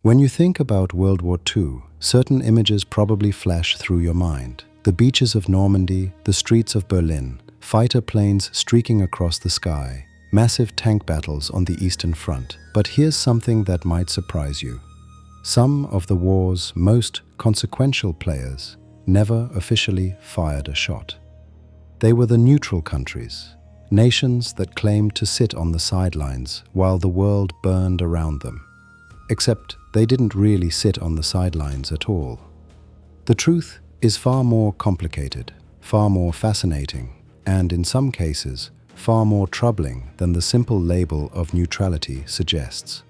When you think about World War II, certain images probably flash through your mind. The beaches of Normandy, the streets of Berlin, fighter planes streaking across the sky, massive tank battles on the Eastern Front. But here's something that might surprise you. Some of the war's most consequential players never officially fired a shot. They were the neutral countries, nations that claimed to sit on the sidelines while the world burned around them. Except they didn't really sit on the sidelines at all. The truth is far more complicated, far more fascinating, and in some cases, far more troubling than the simple label of neutrality suggests.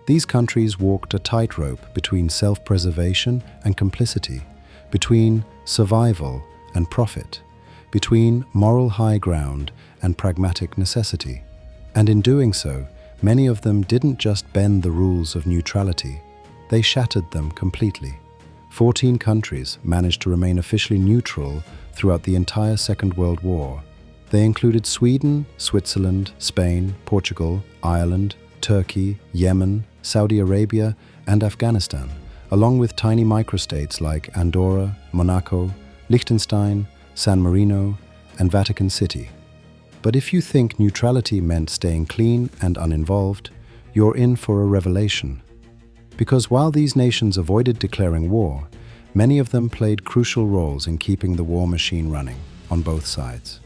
These countries walked a tightrope between self-preservation and complicity, between survival and profit, between moral high ground and pragmatic necessity. And in doing so, many of them didn't just bend the rules of neutrality, they shattered them completely. 14 countries managed to remain officially neutral throughout the entire Second World War. They included Sweden, Switzerland, Spain, Portugal, Ireland, Turkey, Yemen, Saudi Arabia, and Afghanistan, along with tiny microstates like Andorra, Monaco, Liechtenstein, San Marino, and Vatican City. But if you think neutrality meant staying clean and uninvolved, you're in for a revelation. Because while these nations avoided declaring war, many of them played crucial roles in keeping the war machine running on both sides.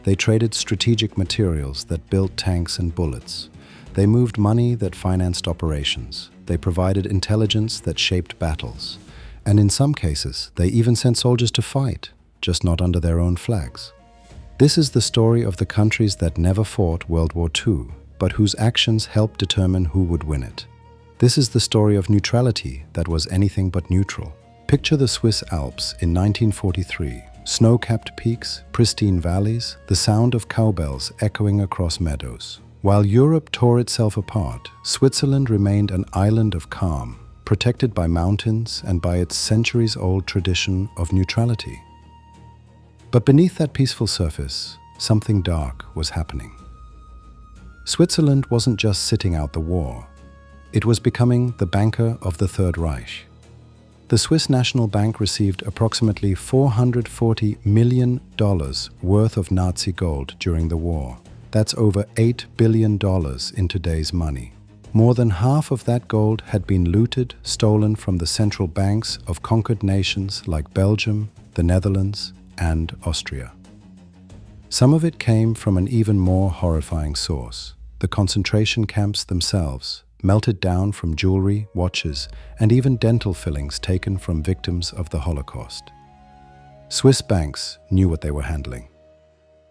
They traded strategic materials that built tanks and bullets. They moved money that financed operations. They provided intelligence that shaped battles. And in some cases, they even sent soldiers to fight, just not under their own flags. This is the story of the countries that never fought World War II, but whose actions helped determine who would win it. This is the story of neutrality that was anything but neutral. Picture the Swiss Alps in 1943. Snow-capped peaks, pristine valleys, the sound of cowbells echoing across meadows. While Europe tore itself apart, Switzerland remained an island of calm, protected by mountains and by its centuries-old tradition of neutrality. But beneath that peaceful surface, something dark was happening. Switzerland wasn't just sitting out the war. It was becoming the banker of the Third Reich. The Swiss National Bank received approximately $440 million worth of Nazi gold during the war. That's over $8 billion in today's money. More than half of that gold had been looted, stolen from the central banks of conquered nations like Belgium, the Netherlands, and Austria. Some of it came from an even more horrifying source: the concentration camps themselves, melted down from jewelry, watches, and even dental fillings taken from victims of the Holocaust. Swiss banks knew what they were handling.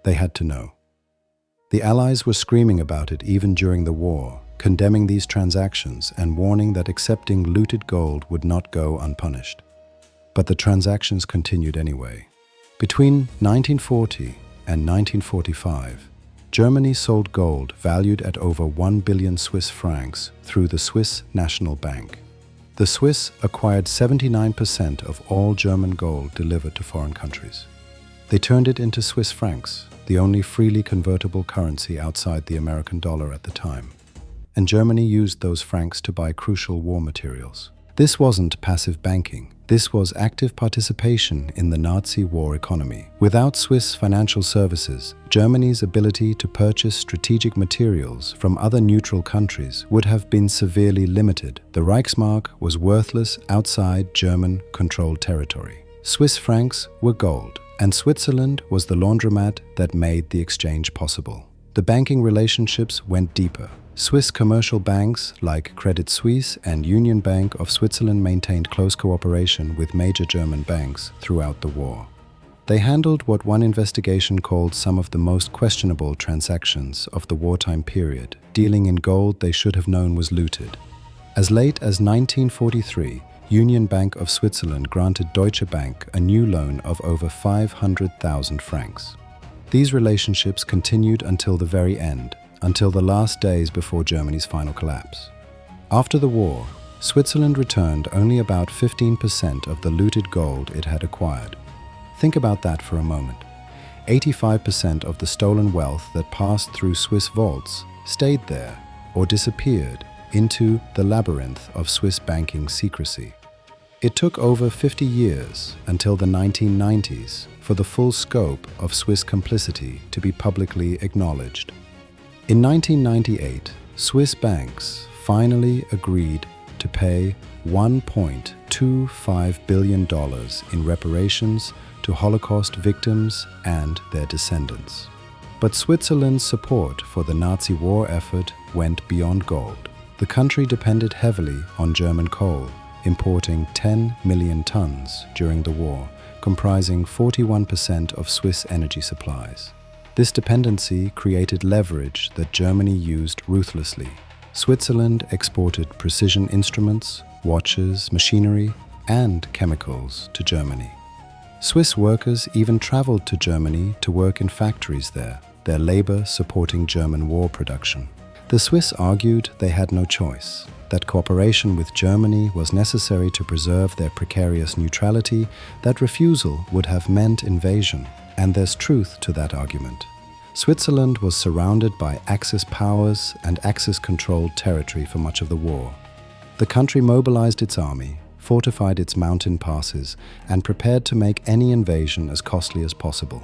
They had to know. The Allies were screaming about it even during the war, condemning these transactions and warning that accepting looted gold would not go unpunished. But the transactions continued anyway. Between 1940 and 1945, Germany sold gold valued at over 1 billion Swiss francs through the Swiss National Bank. The Swiss acquired 79% of all German gold delivered to foreign countries. They turned it into Swiss francs, the only freely convertible currency outside the American dollar at the time. And Germany used those francs to buy crucial war materials. This wasn't passive banking. This was active participation in the Nazi war economy. Without Swiss financial services, Germany's ability to purchase strategic materials from other neutral countries would have been severely limited. The Reichsmark was worthless outside German-controlled territory. Swiss francs were gold, and Switzerland was the laundromat that made the exchange possible. The banking relationships went deeper. Swiss commercial banks like Credit Suisse and Union Bank of Switzerland maintained close cooperation with major German banks throughout the war. They handled what one investigation called some of the most questionable transactions of the wartime period, dealing in gold they should have known was looted. As late as 1943, Union Bank of Switzerland granted Deutsche Bank a new loan of over 500,000 francs. These relationships continued until the very end, until the last days before Germany's final collapse. After the war, Switzerland returned only about 15% of the looted gold it had acquired. Think about that for a moment. 85% of the stolen wealth that passed through Swiss vaults stayed there or disappeared into the labyrinth of Swiss banking secrecy. It took over 50 years until the 1990s for the full scope of Swiss complicity to be publicly acknowledged. In 1998, Swiss banks finally agreed to pay $1.25 billion in reparations to Holocaust victims and their descendants. But Switzerland's support for the Nazi war effort went beyond gold. The country depended heavily on German coal, importing 10 million tons during the war, comprising 41% of Swiss energy supplies. This dependency created leverage that Germany used ruthlessly. Switzerland exported precision instruments, watches, machinery, and chemicals to Germany. Swiss workers even traveled to Germany to work in factories there, their labor supporting German war production. The Swiss argued they had no choice, that cooperation with Germany was necessary to preserve their precarious neutrality, that refusal would have meant invasion, and there's truth to that argument. Switzerland was surrounded by Axis powers and Axis-controlled territory for much of the war. The country mobilized its army, fortified its mountain passes, and prepared to make any invasion as costly as possible.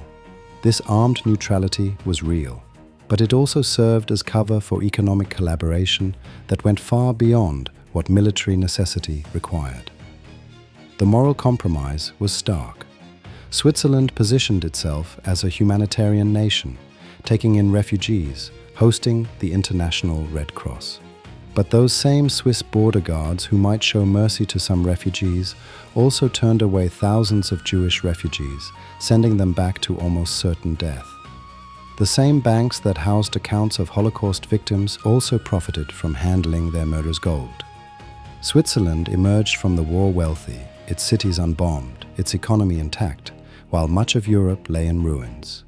This armed neutrality was real, but it also served as cover for economic collaboration that went far beyond what military necessity required. The moral compromise was stark. Switzerland positioned itself as a humanitarian nation, taking in refugees, hosting the International Red Cross. But those same Swiss border guards who might show mercy to some refugees also turned away thousands of Jewish refugees, sending them back to almost certain death. The same banks that housed accounts of Holocaust victims also profited from handling their murderers' gold. Switzerland emerged from the war wealthy, its cities unbombed, its economy intact, while much of Europe lay in ruins.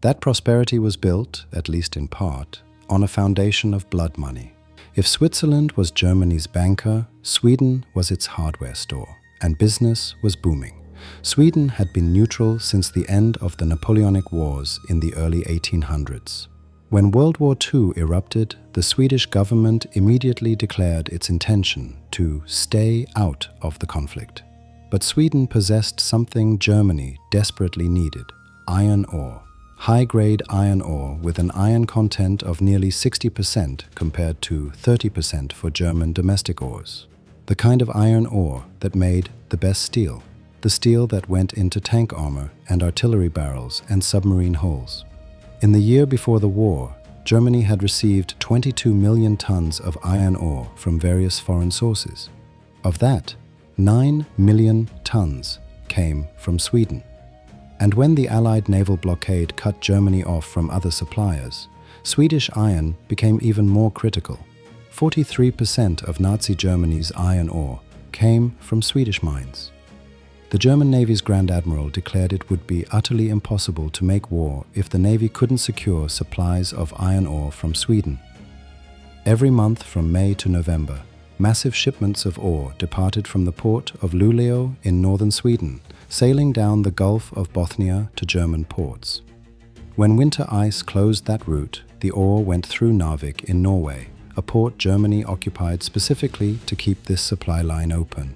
That prosperity was built, at least in part, on a foundation of blood money. If Switzerland was Germany's banker, Sweden was its hardware store, and business was booming. Sweden had been neutral since the end of the Napoleonic Wars in the early 1800s. When World War II erupted, the Swedish government immediately declared its intention to stay out of the conflict. But Sweden possessed something Germany desperately needed: iron ore. High-grade iron ore with an iron content of nearly 60% compared to 30% for German domestic ores. The kind of iron ore that made the best steel. The steel that went into tank armor and artillery barrels and submarine hulls. In the year before the war, Germany had received 22 million tons of iron ore from various foreign sources. Of that, 9 million tons came from Sweden. And when the Allied naval blockade cut Germany off from other suppliers, Swedish iron became even more critical. 43% of Nazi Germany's iron ore came from Swedish mines. The German Navy's Grand Admiral declared it would be utterly impossible to make war if the Navy couldn't secure supplies of iron ore from Sweden. Every month from May to November, massive shipments of ore departed from the port of Luleå in northern Sweden, sailing down the Gulf of Bothnia to German ports. When winter ice closed that route, the ore went through Narvik in Norway, a port Germany occupied specifically to keep this supply line open.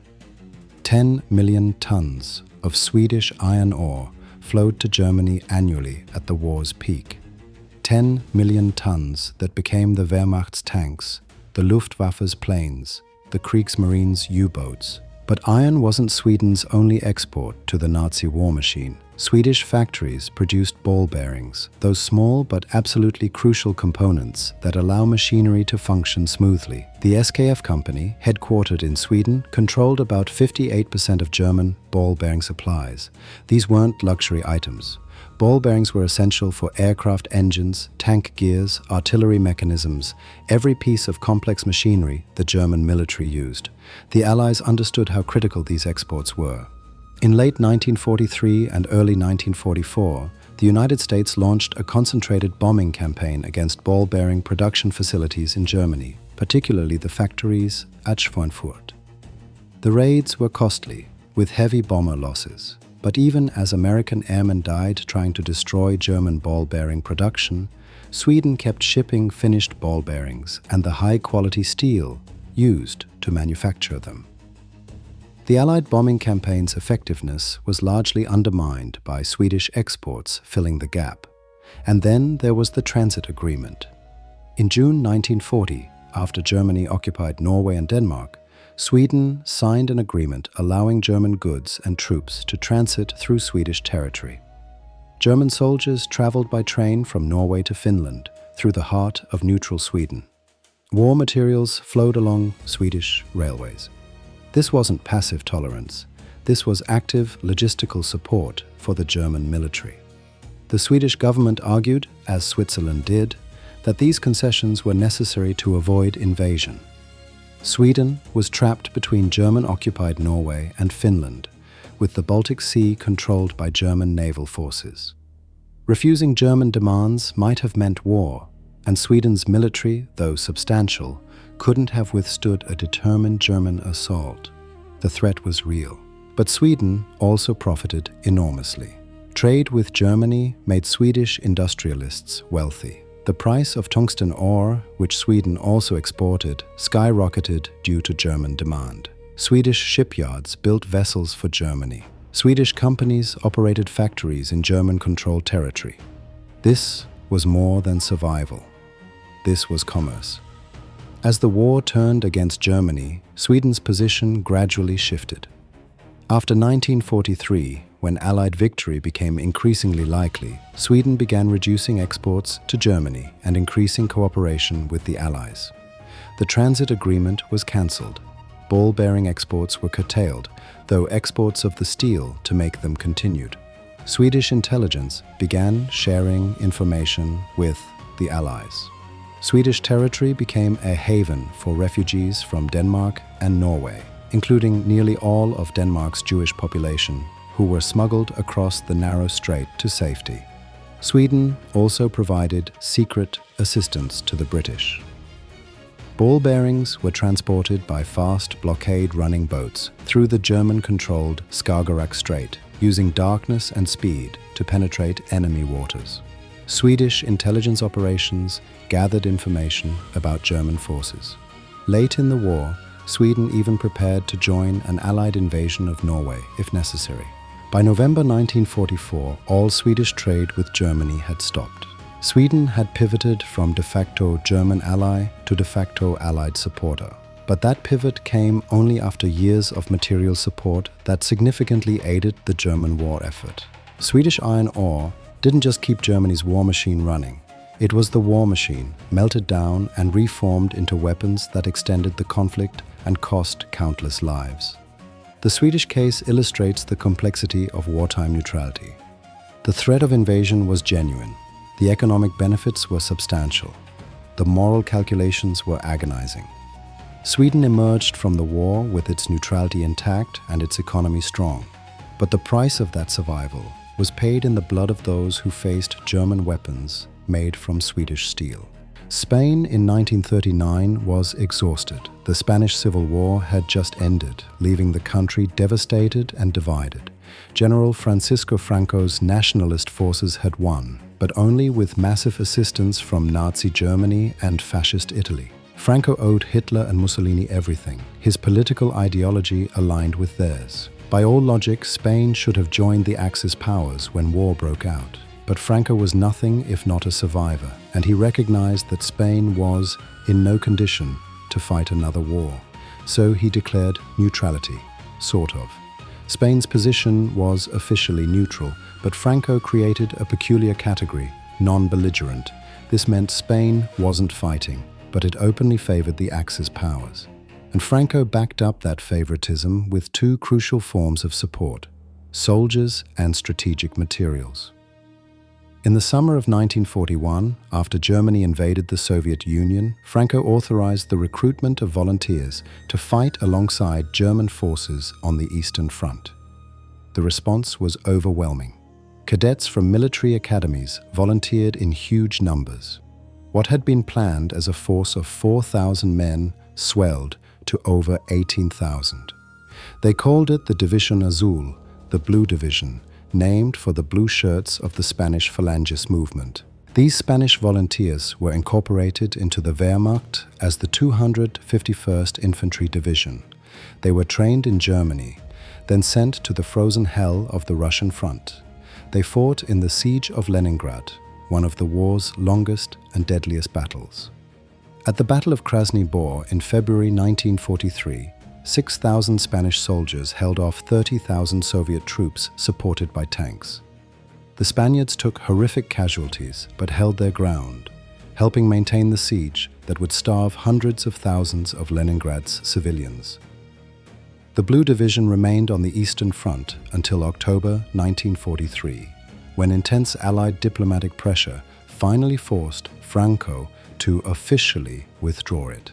10 million tons of Swedish iron ore flowed to Germany annually at the war's peak. 10 million tons that became the Wehrmacht's tanks, the Luftwaffe's planes, the Kriegsmarine's U-boats. But iron wasn't Sweden's only export to the Nazi war machine. Swedish factories produced ball bearings, those small but absolutely crucial components that allow machinery to function smoothly. The SKF company, headquartered in Sweden, controlled about 58% of German ball bearing supplies. These weren't luxury items. Ball bearings were essential for aircraft engines, tank gears, artillery mechanisms, every piece of complex machinery the German military used. The Allies understood how critical these exports were. In late 1943 and early 1944, the United States launched a concentrated bombing campaign against ball bearing production facilities in Germany, particularly the factories at Schweinfurt. The raids were costly, with heavy bomber losses. But even as American airmen died trying to destroy German ball-bearing production, Sweden kept shipping finished ball bearings and the high-quality steel used to manufacture them. The Allied bombing campaign's effectiveness was largely undermined by Swedish exports filling the gap. And then there was the Transit Agreement. In June 1940, after Germany occupied Norway and Denmark, Sweden signed an agreement allowing German goods and troops to transit through Swedish territory. German soldiers traveled by train from Norway to Finland through the heart of neutral Sweden. War materials flowed along Swedish railways. This wasn't passive tolerance. This was active logistical support for the German military. The Swedish government argued, as Switzerland did, that these concessions were necessary to avoid invasion. Sweden was trapped between German-occupied Norway and Finland, with the Baltic Sea controlled by German naval forces. Refusing German demands might have meant war, and Sweden's military, though substantial, couldn't have withstood a determined German assault. The threat was real. But Sweden also profited enormously. Trade with Germany made Swedish industrialists wealthy. The price of tungsten ore, which Sweden also exported, skyrocketed due to German demand. Swedish shipyards built vessels for Germany. Swedish companies operated factories in German-controlled territory. This was more than survival. This was commerce. As the war turned against Germany, Sweden's position gradually shifted. After 1943, when Allied victory became increasingly likely, Sweden began reducing exports to Germany and increasing cooperation with the Allies. The Transit Agreement was cancelled. Ball-bearing exports were curtailed, though exports of the steel to make them continued. Swedish intelligence began sharing information with the Allies. Swedish territory became a haven for refugees from Denmark and Norway, including nearly all of Denmark's Jewish population, who were smuggled across the narrow strait to safety. Sweden also provided secret assistance to the British. Ball bearings were transported by fast blockade-running boats through the German-controlled Skagerrak Strait, using darkness and speed to penetrate enemy waters. Swedish intelligence operations gathered information about German forces. Late in the war, Sweden even prepared to join an Allied invasion of Norway, if necessary. By November 1944, all Swedish trade with Germany had stopped. Sweden had pivoted from de facto German ally to de facto Allied supporter. But that pivot came only after years of material support that significantly aided the German war effort. Swedish iron ore didn't just keep Germany's war machine running. It was the war machine, melted down and reformed into weapons that extended the conflict and cost countless lives. The Swedish case illustrates the complexity of wartime neutrality. The threat of invasion was genuine. The economic benefits were substantial. The moral calculations were agonizing. Sweden emerged from the war with its neutrality intact and its economy strong. But the price of that survival was paid in the blood of those who faced German weapons made from Swedish steel. Spain in 1939 was exhausted. The Spanish Civil War had just ended, leaving the country devastated and divided. General Francisco Franco's nationalist forces had won, but only with massive assistance from Nazi Germany and Fascist Italy. Franco owed Hitler and Mussolini everything. His political ideology aligned with theirs. By all logic, Spain should have joined the Axis powers when war broke out. But Franco was nothing if not a survivor, and he recognized that Spain was in no condition to fight another war. So he declared neutrality, sort of. Spain's position was officially neutral, but Franco created a peculiar category, non-belligerent. This meant Spain wasn't fighting, but it openly favored the Axis powers. And Franco backed up that favoritism with two crucial forms of support: soldiers and strategic materials. In the summer of 1941, after Germany invaded the Soviet Union, Franco authorized the recruitment of volunteers to fight alongside German forces on the Eastern Front. The response was overwhelming. Cadets from military academies volunteered in huge numbers. What had been planned as a force of 4,000 men swelled to over 18,000. They called it the División Azul, the Blue Division, named for the blue shirts of the Spanish Falangist movement. These Spanish volunteers were incorporated into the Wehrmacht as the 251st Infantry Division. They were trained in Germany, then sent to the frozen hell of the Russian front. They fought in the Siege of Leningrad, one of the war's longest and deadliest battles. At the Battle of Krasny Bor in February 1943, 6,000 Spanish soldiers held off 30,000 Soviet troops supported by tanks. The Spaniards took horrific casualties but held their ground, helping maintain the siege that would starve hundreds of thousands of Leningrad's civilians. The Blue Division remained on the Eastern Front until October 1943, when intense Allied diplomatic pressure finally forced Franco to officially withdraw it.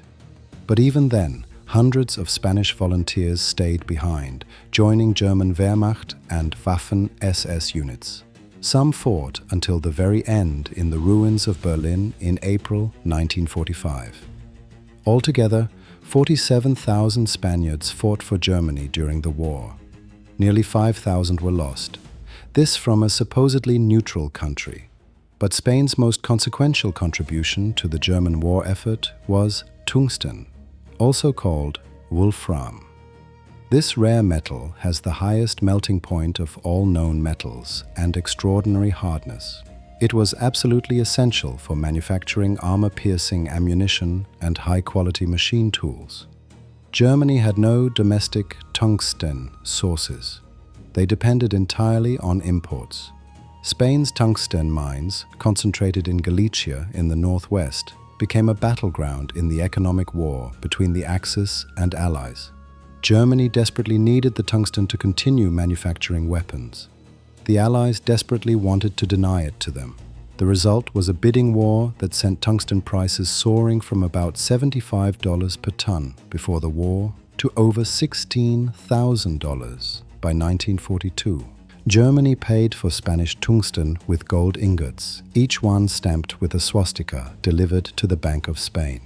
But even then, hundreds of Spanish volunteers stayed behind, joining German Wehrmacht and Waffen-SS units. Some fought until the very end in the ruins of Berlin in April 1945. Altogether, 47,000 Spaniards fought for Germany during the war. Nearly 5,000 were lost. This from a supposedly neutral country. But Spain's most consequential contribution to the German war effort was tungsten, also called wolfram. This rare metal has the highest melting point of all known metals and extraordinary hardness. It was absolutely essential for manufacturing armor-piercing ammunition and high-quality machine tools. Germany had no domestic tungsten sources. They depended entirely on imports. Spain's tungsten mines, concentrated in Galicia in the northwest, became a battleground in the economic war between the Axis and Allies. Germany desperately needed the tungsten to continue manufacturing weapons. The Allies desperately wanted to deny it to them. The result was a bidding war that sent tungsten prices soaring from about $75 per ton before the war to over $16,000 by 1942. Germany paid for Spanish tungsten with gold ingots, each one stamped with a swastika delivered to the Bank of Spain.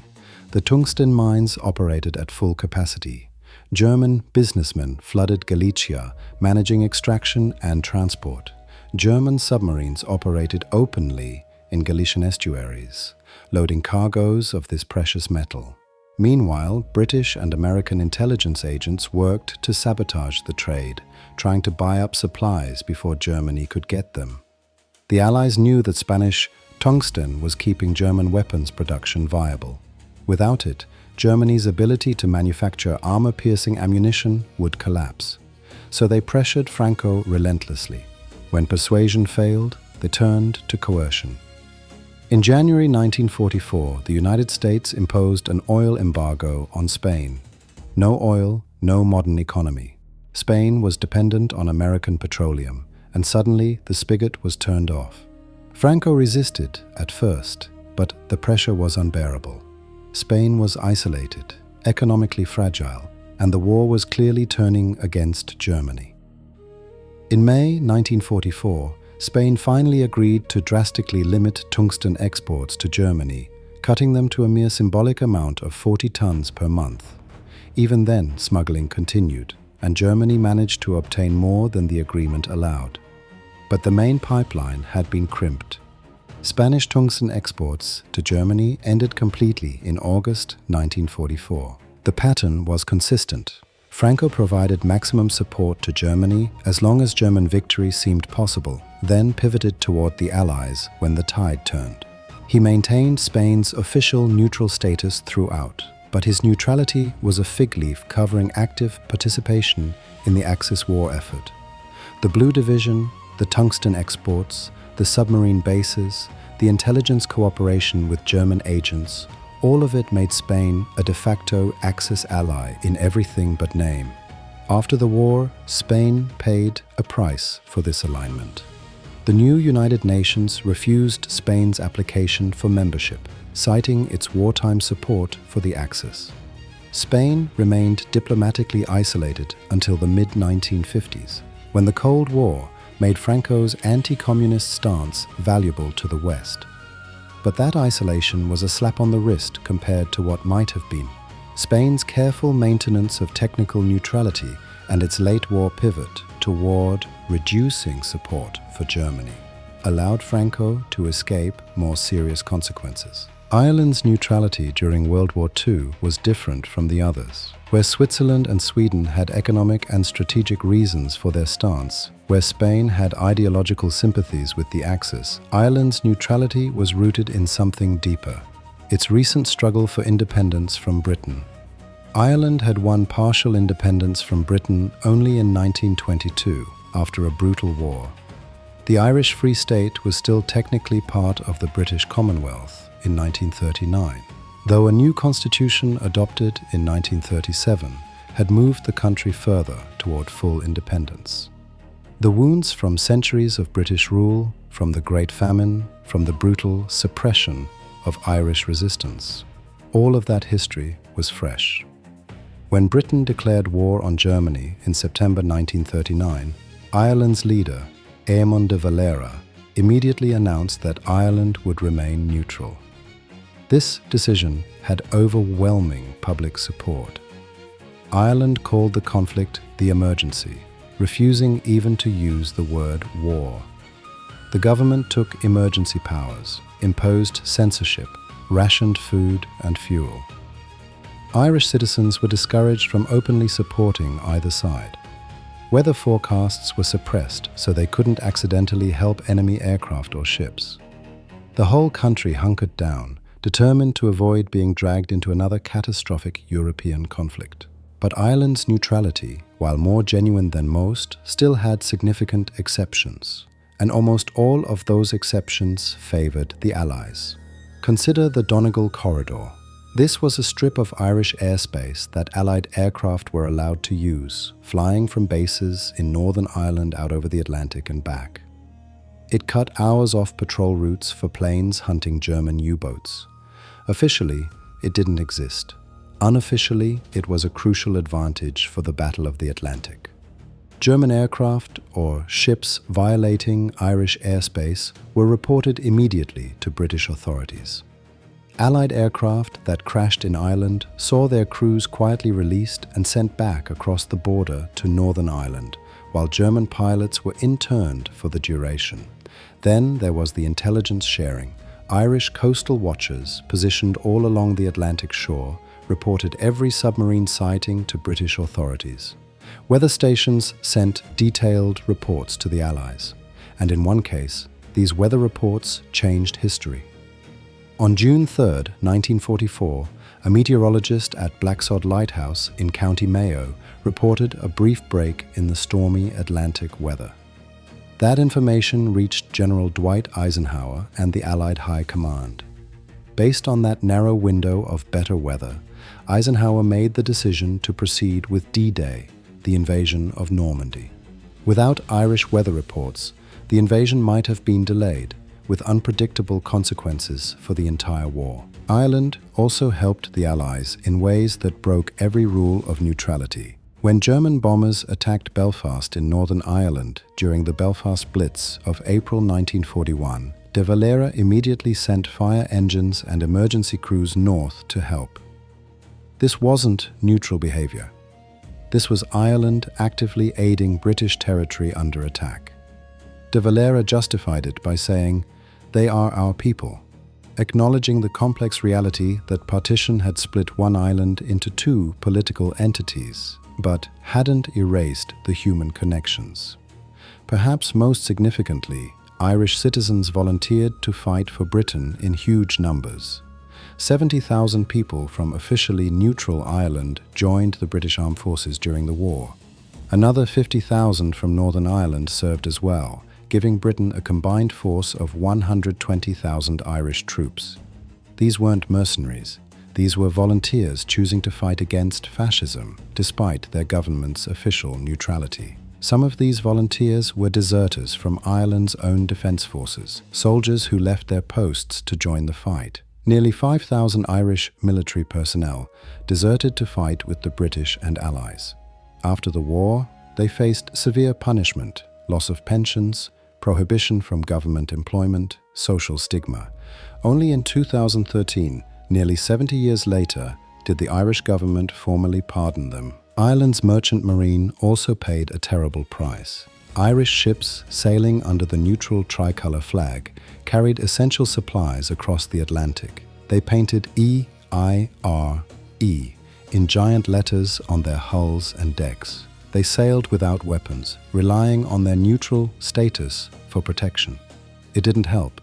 The tungsten mines operated at full capacity. German businessmen flooded Galicia, managing extraction and transport. German submarines operated openly in Galician estuaries, loading cargoes of this precious metal. Meanwhile, British and American intelligence agents worked to sabotage the trade, trying to buy up supplies before Germany could get them. The Allies knew that Spanish tungsten was keeping German weapons production viable. Without it, Germany's ability to manufacture armor-piercing ammunition would collapse. So they pressured Franco relentlessly. When persuasion failed, they turned to coercion. In January 1944, the United States imposed an oil embargo on Spain. No oil, no modern economy. Spain was dependent on American petroleum, and suddenly the spigot was turned off. Franco resisted at first, but the pressure was unbearable. Spain was isolated, economically fragile, and the war was clearly turning against Germany. In May 1944, Spain finally agreed to drastically limit tungsten exports to Germany, cutting them to a mere symbolic amount of 40 tons per month. Even then, smuggling continued, and Germany managed to obtain more than the agreement allowed. But the main pipeline had been crimped. Spanish tungsten exports to Germany ended completely in August 1944. The pattern was consistent. Franco provided maximum support to Germany as long as German victory seemed possible, then pivoted toward the Allies when the tide turned. He maintained Spain's official neutral status throughout, but his neutrality was a fig leaf covering active participation in the Axis war effort. The Blue Division, the tungsten exports, the submarine bases, the intelligence cooperation with German agents, all of it made Spain a de facto Axis ally in everything but name. After the war, Spain paid a price for this alignment. The new United Nations refused Spain's application for membership, citing its wartime support for the Axis. Spain remained diplomatically isolated until the mid-1950s, when the Cold War made Franco's anti-communist stance valuable to the West. But that isolation was a slap on the wrist compared to what might have been. Spain's careful maintenance of technical neutrality and its late war pivot toward reducing support for Germany. allowed Franco to escape more serious consequences. Ireland's neutrality during World War II was different from the others. Where Switzerland and Sweden had economic and strategic reasons for their stance, where Spain had ideological sympathies with the Axis, Ireland's neutrality was rooted in something deeper: its recent struggle for independence from Britain. Ireland had won partial independence from Britain only in 1922, after a brutal war. The Irish Free State was still technically part of the British Commonwealth in 1939, though a new constitution adopted in 1937 had moved the country further toward full independence. The wounds from centuries of British rule, from the Great Famine, from the brutal suppression of Irish resistance, all of that history was fresh. When Britain declared war on Germany in September 1939, Ireland's leader, Eamon de Valera, immediately announced that Ireland would remain neutral. This decision had overwhelming public support. Ireland called the conflict the emergency, refusing even to use the word war. The government took emergency powers, imposed censorship, rationed food and fuel. Irish citizens were discouraged from openly supporting either side. Weather forecasts were suppressed so they couldn't accidentally help enemy aircraft or ships. The whole country hunkered down, determined to avoid being dragged into another catastrophic European conflict. But Ireland's neutrality, while more genuine than most, still had significant exceptions, and almost all of those exceptions favoured the Allies. Consider the Donegal Corridor. This was a strip of Irish airspace that Allied aircraft were allowed to use, flying from bases in Northern Ireland out over the Atlantic and back. It cut hours off patrol routes for planes hunting German U-boats. Officially, it didn't exist. Unofficially, it was a crucial advantage for the Battle of the Atlantic. German aircraft or ships violating Irish airspace were reported immediately to British authorities. Allied aircraft that crashed in Ireland saw their crews quietly released and sent back across the border to Northern Ireland, while German pilots were interned for the duration. Then there was the intelligence sharing. Irish coastal watchers, positioned all along the Atlantic shore, reported every submarine sighting to British authorities. Weather stations sent detailed reports to the Allies, and in one case, these weather reports changed history. On June 3, 1944, a meteorologist at Blacksod Lighthouse in County Mayo reported a brief break in the stormy Atlantic weather. That information reached General Dwight Eisenhower and the Allied High Command. Based on that narrow window of better weather, Eisenhower made the decision to proceed with D-Day, the invasion of Normandy. Without Irish weather reports, the invasion might have been delayed, with unpredictable consequences for the entire war. Ireland also helped the Allies in ways that broke every rule of neutrality. When German bombers attacked Belfast in Northern Ireland during the Belfast Blitz of April 1941, de Valera immediately sent fire engines and emergency crews north to help. This wasn't neutral behavior. This was Ireland actively aiding British territory under attack. De Valera justified it by saying, "They are our people," acknowledging the complex reality that partition had split one island into two political entities, but hadn't erased the human connections. Perhaps most significantly, Irish citizens volunteered to fight for Britain in huge numbers. 70,000 people from officially neutral Ireland joined the British Armed Forces during the war. Another 50,000 from Northern Ireland served as well, giving Britain a combined force of 120,000 Irish troops. These weren't mercenaries. These were volunteers choosing to fight against fascism, despite their government's official neutrality. Some of these volunteers were deserters from Ireland's own defence forces, soldiers who left their posts to join the fight. Nearly 5,000 Irish military personnel deserted to fight with the British and Allies. After the war, they faced severe punishment, loss of pensions, prohibition from government employment, social stigma. Only in 2013, nearly 70 years later, did the Irish government formally pardon them. Ireland's merchant marine also paid a terrible price. Irish ships sailing under the neutral tricolour flag carried essential supplies across the Atlantic. They painted E-I-R-E in giant letters on their hulls and decks. They sailed without weapons, relying on their neutral status for protection. It didn't help.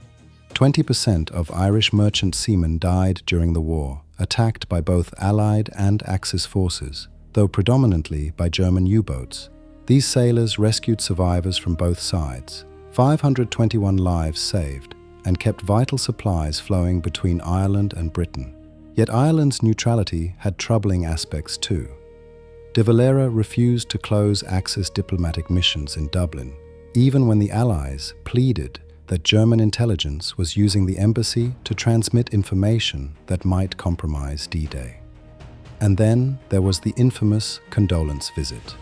20% of Irish merchant seamen died during the war, attacked by both Allied and Axis forces, though predominantly by German U-boats. These sailors rescued survivors from both sides, 521 lives saved, and kept vital supplies flowing between Ireland and Britain. Yet Ireland's neutrality had troubling aspects too. De Valera refused to close Axis diplomatic missions in Dublin, even when the Allies pleaded that German intelligence was using the embassy to transmit information that might compromise D-Day. And then there was the infamous condolence visit.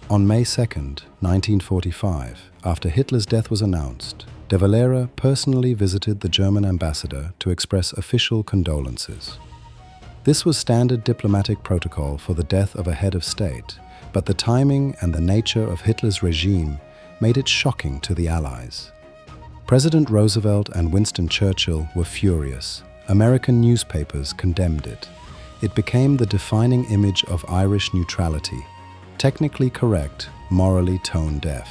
On May 2, 1945, after Hitler's death was announced, de Valera personally visited the German ambassador to express official condolences. This was standard diplomatic protocol for the death of a head of state, but the timing and the nature of Hitler's regime made it shocking to the Allies. President Roosevelt and Winston Churchill were furious. American newspapers condemned it. It became the defining image of Irish neutrality. Technically correct, morally tone-deaf.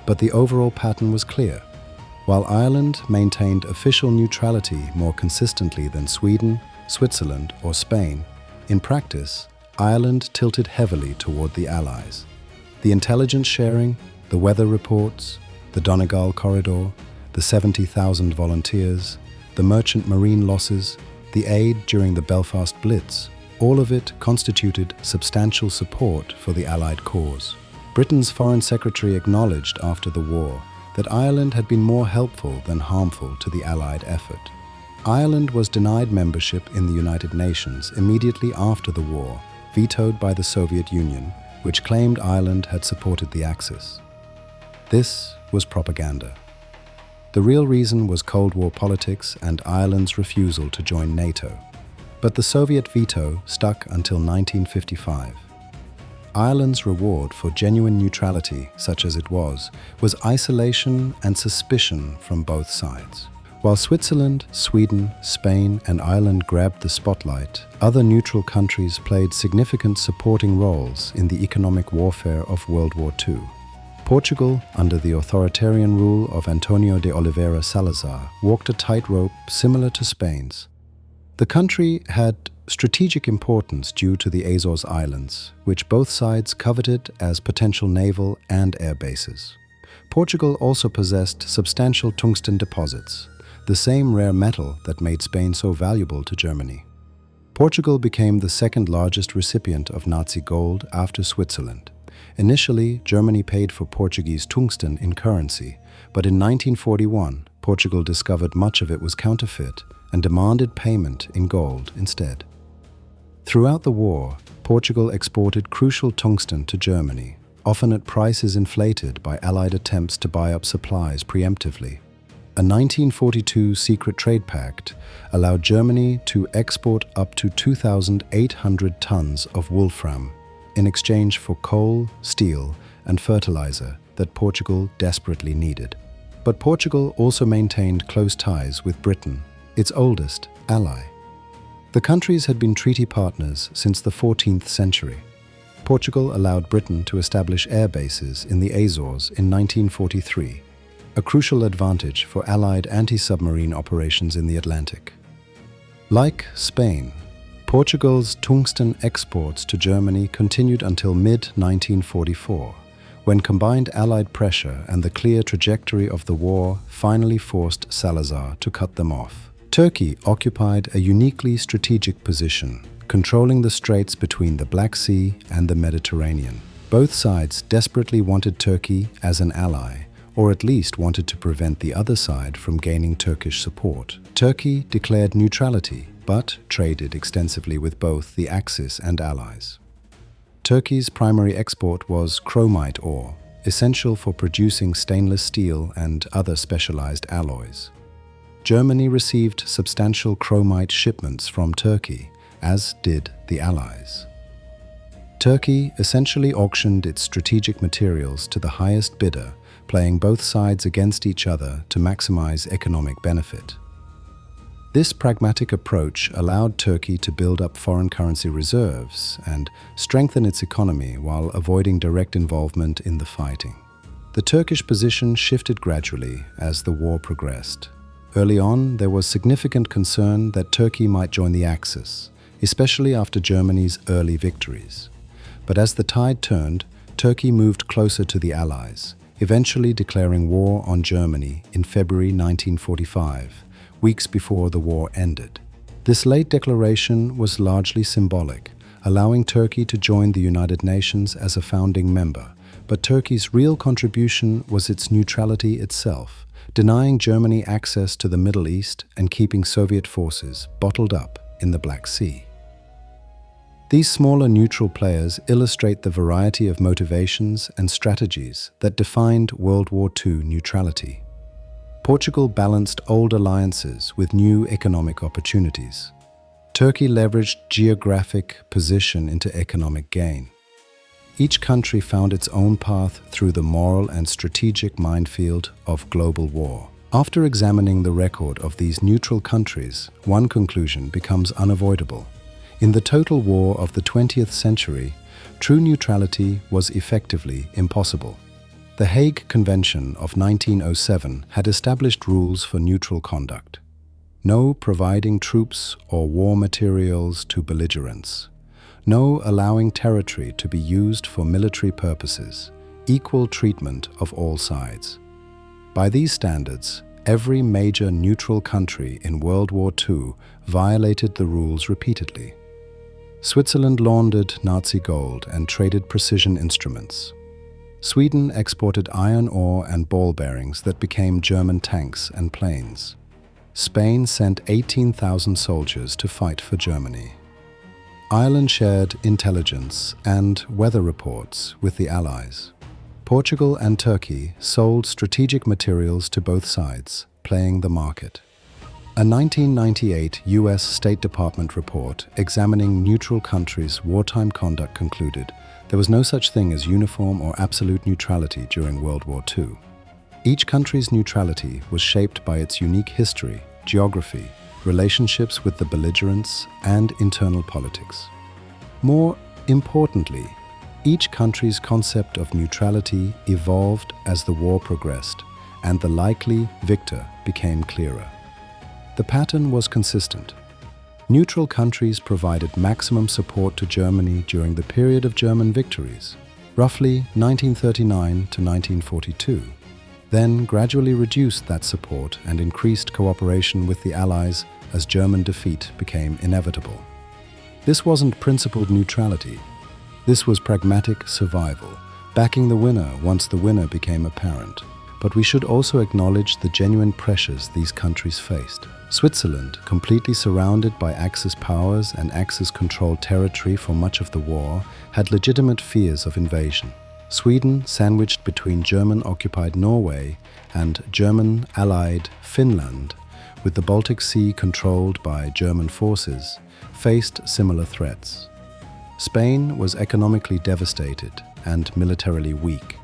But the overall pattern was clear. While Ireland maintained official neutrality more consistently than Sweden, Switzerland, or Spain, in practice, Ireland tilted heavily toward the Allies. The intelligence sharing, the weather reports, the Donegal corridor, the 70,000 volunteers, the merchant marine losses, the aid during the Belfast Blitz, all of it constituted substantial support for the Allied cause. Britain's Foreign Secretary acknowledged after the war that Ireland had been more helpful than harmful to the Allied effort. Ireland was denied membership in the United Nations immediately after the war, vetoed by the Soviet Union, which claimed Ireland had supported the Axis. This was propaganda. The real reason was Cold War politics and Ireland's refusal to join NATO. But the Soviet veto stuck until 1955. Ireland's reward for genuine neutrality, such as it was isolation and suspicion from both sides. While Switzerland, Sweden, Spain, and Ireland grabbed the spotlight, other neutral countries played significant supporting roles in the economic warfare of World War II. Portugal, under the authoritarian rule of Antonio de Oliveira Salazar, walked a tightrope similar to Spain's. The country had strategic importance due to the Azores Islands, which both sides coveted as potential naval and air bases. Portugal also possessed substantial tungsten deposits, the same rare metal that made Spain so valuable to Germany. Portugal became the second largest recipient of Nazi gold after Switzerland. Initially, Germany paid for Portuguese tungsten in currency, but in 1941, Portugal discovered much of it was counterfeit and demanded payment in gold instead. Throughout the war, Portugal exported crucial tungsten to Germany, often at prices inflated by Allied attempts to buy up supplies preemptively. A 1942 secret trade pact allowed Germany to export up to 2,800 tons of wolfram in exchange for coal, steel, and fertilizer that Portugal desperately needed. But Portugal also maintained close ties with Britain, its oldest ally. The countries had been treaty partners since the 14th century. Portugal allowed Britain to establish air bases in the Azores in 1943, a crucial advantage for Allied anti-submarine operations in the Atlantic. Like Spain, Portugal's tungsten exports to Germany continued until mid-1944, when combined Allied pressure and the clear trajectory of the war finally forced Salazar to cut them off. Turkey occupied a uniquely strategic position, controlling the straits between the Black Sea and the Mediterranean. Both sides desperately wanted Turkey as an ally, or at least wanted to prevent the other side from gaining Turkish support. Turkey declared neutrality, but traded extensively with both the Axis and Allies. Turkey's primary export was chromite ore, essential for producing stainless steel and other specialized alloys. Germany received substantial chromite shipments from Turkey, as did the Allies. Turkey essentially auctioned its strategic materials to the highest bidder, playing both sides against each other to maximize economic benefit. This pragmatic approach allowed Turkey to build up foreign currency reserves and strengthen its economy while avoiding direct involvement in the fighting. The Turkish position shifted gradually as the war progressed. Early on, there was significant concern that Turkey might join the Axis, especially after Germany's early victories. But as the tide turned, Turkey moved closer to the Allies, eventually declaring war on Germany in February 1945, weeks before the war ended. This late declaration was largely symbolic, allowing Turkey to join the United Nations as a founding member, but Turkey's real contribution was its neutrality itself, denying Germany access to the Middle East and keeping Soviet forces bottled up in the Black Sea. These smaller neutral players illustrate the variety of motivations and strategies that defined World War II neutrality. Portugal balanced old alliances with new economic opportunities. Turkey leveraged geographic position into economic gain. Each country found its own path through the moral and strategic minefield of global war. After examining the record of these neutral countries, one conclusion becomes unavoidable. In the total war of the 20th century, true neutrality was effectively impossible. The Hague Convention of 1907 had established rules for neutral conduct. No providing troops or war materials to belligerents. No allowing territory to be used for military purposes. Equal treatment of all sides. By these standards, every major neutral country in World War II violated the rules repeatedly. Switzerland laundered Nazi gold and traded precision instruments. Sweden exported iron ore and ball bearings that became German tanks and planes. Spain sent 18,000 soldiers to fight for Germany. Ireland shared intelligence and weather reports with the Allies. Portugal and Turkey sold strategic materials to both sides, playing the market. A 1998 US State Department report examining neutral countries' wartime conduct concluded there was no such thing as uniform or absolute neutrality during World War II. Each country's neutrality was shaped by its unique history, geography, relationships with the belligerents, and internal politics. More importantly, each country's concept of neutrality evolved as the war progressed, and the likely victor became clearer. The pattern was consistent. Neutral countries provided maximum support to Germany during the period of German victories, roughly 1939 to 1942, then gradually reduced that support and increased cooperation with the Allies as German defeat became inevitable. This wasn't principled neutrality. This was pragmatic survival, backing the winner once the winner became apparent. But we should also acknowledge the genuine pressures these countries faced. Switzerland, completely surrounded by Axis powers and Axis-controlled territory for much of the war, had legitimate fears of invasion. Sweden, sandwiched between German-occupied Norway and German-allied Finland, with the Baltic Sea controlled by German forces, faced similar threats. Spain was economically devastated and militarily weak.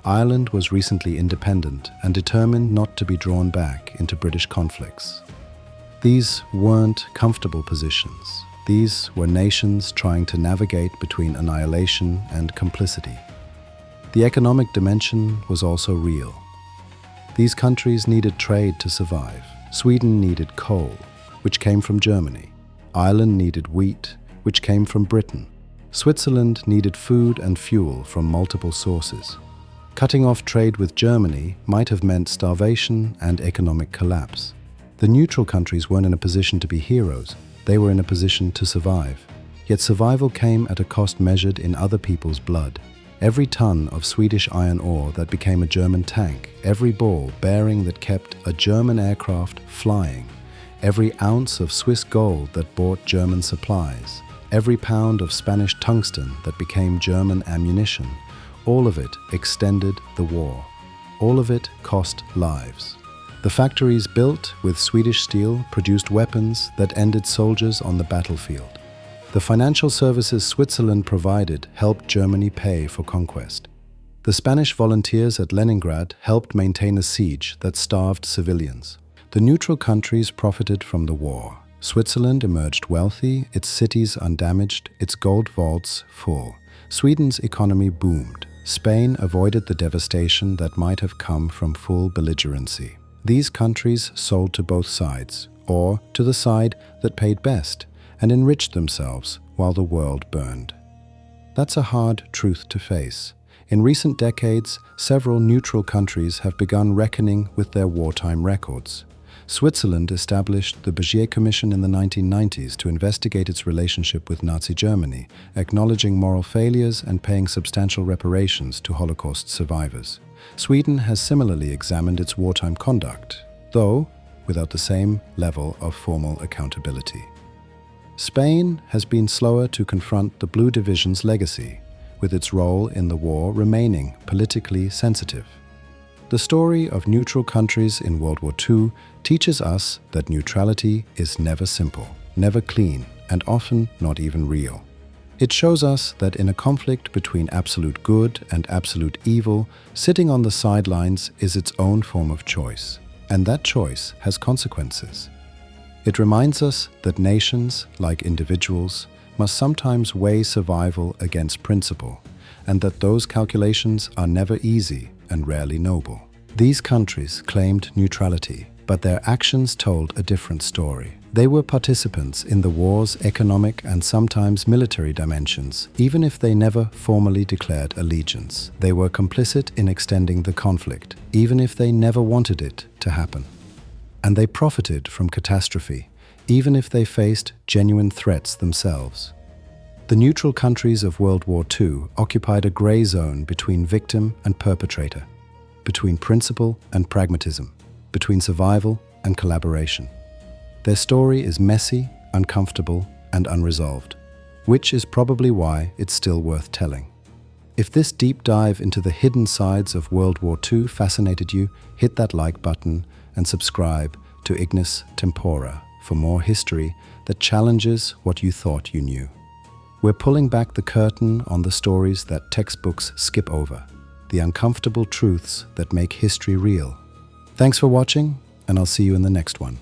Ireland was recently independent and determined not to be drawn back into British conflicts. These weren't comfortable positions. These were nations trying to navigate between annihilation and complicity. The economic dimension was also real. These countries needed trade to survive. Sweden needed coal, which came from Germany. Ireland needed wheat, which came from Britain. Switzerland needed food and fuel from multiple sources. Cutting off trade with Germany might have meant starvation and economic collapse. The neutral countries weren't in a position to be heroes, they were in a position to survive. Yet survival came at a cost measured in other people's blood. Every ton of Swedish iron ore that became a German tank, every ball bearing that kept a German aircraft flying, every ounce of Swiss gold that bought German supplies, every pound of Spanish tungsten that became German ammunition, all of it extended the war. All of it cost lives. The factories built with Swedish steel produced weapons that ended soldiers on the battlefield. The financial services Switzerland provided helped Germany pay for conquest. The Spanish volunteers at Leningrad helped maintain a siege that starved civilians. The neutral countries profited from the war. Switzerland emerged wealthy, its cities undamaged, its gold vaults full. Sweden's economy boomed. Spain avoided the devastation that might have come from full belligerency. These countries sold to both sides, or to the side that paid best, and enriched themselves while the world burned. That's a hard truth to face. In recent decades, several neutral countries have begun reckoning with their wartime records. Switzerland established the Béziers Commission in the 1990s to investigate its relationship with Nazi Germany, acknowledging moral failures and paying substantial reparations to Holocaust survivors. Sweden has similarly examined its wartime conduct, though without the same level of formal accountability. Spain has been slower to confront the Blue Division's legacy, with its role in the war remaining politically sensitive. The story of neutral countries in World War II teaches us that neutrality is never simple, never clean, and often not even real. It shows us that in a conflict between absolute good and absolute evil, sitting on the sidelines is its own form of choice, and that choice has consequences. It reminds us that nations, like individuals, must sometimes weigh survival against principle, and that those calculations are never easy and rarely noble. These countries claimed neutrality, but their actions told a different story. They were participants in the war's economic and sometimes military dimensions, even if they never formally declared allegiance. They were complicit in extending the conflict, even if they never wanted it to happen. And they profited from catastrophe, even if they faced genuine threats themselves. The neutral countries of World War II occupied a gray zone between victim and perpetrator, between principle and pragmatism, between survival and collaboration. Their story is messy, uncomfortable, and unresolved, which is probably why it's still worth telling. If this deep dive into the hidden sides of World War II fascinated you, hit that like button and subscribe to Ignis Tempora for more history that challenges what you thought you knew. We're pulling back the curtain on the stories that textbooks skip over, the uncomfortable truths that make history real. Thanks for watching, and I'll see you in the next one.